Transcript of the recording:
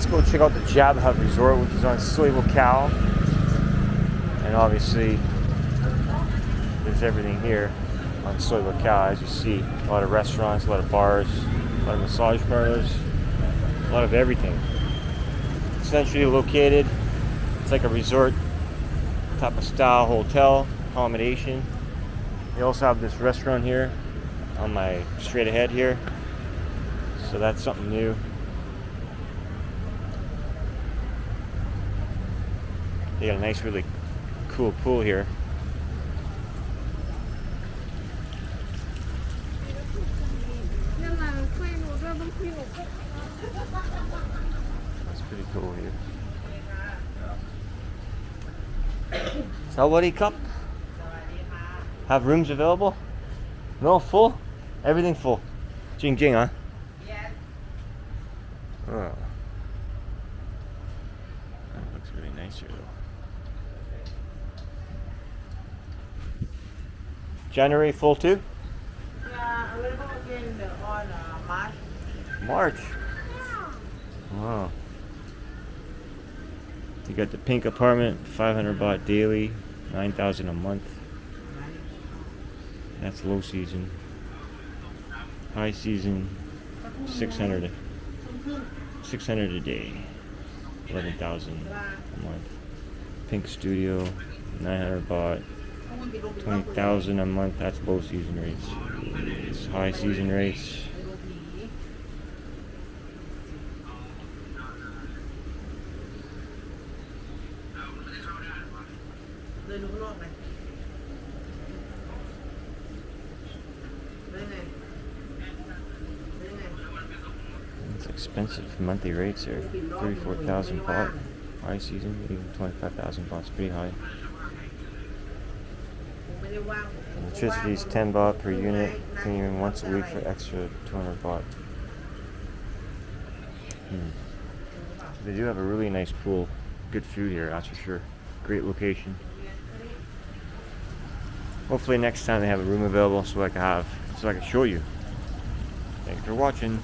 let's go check out the Chaba Hut Resort, which is on Soi Buakhao. And obviously, there's everything here on Soi Buakhao, as you see. A lot of restaurants, a lot of bars, a lot of massage parlors, a lot of everything. Centrally located. It's like a resort type of style hotel accommodation. They also have this restaurant here on my straight ahead here. So that's something new. They got a nice, really cool pool here. That's pretty cool here. Sawadee Cup. Have rooms available? No, full? Everything full. Jing jing, huh? Yes. Oh. That looks really nice here though. January full too? Yeah, available again on March. March. Wow. You got the pink apartment, 500 baht daily, 9,000 a month. That's low season. High season, 600 a day, 11,000 a month. Pink studio, 900 baht, 20,000 a month. That's low season rates. It's high season rates. It's expensive. Monthly rates are 34,000 baht. High season, even 25,000 baht. It's pretty high. Electricity is 10 baht per unit. Cleaning once a week for extra 200 baht. They do have a really nice pool. Good food here, that's for sure. Great location. Hopefully next time they have a room available so I can show you. Thanks for watching.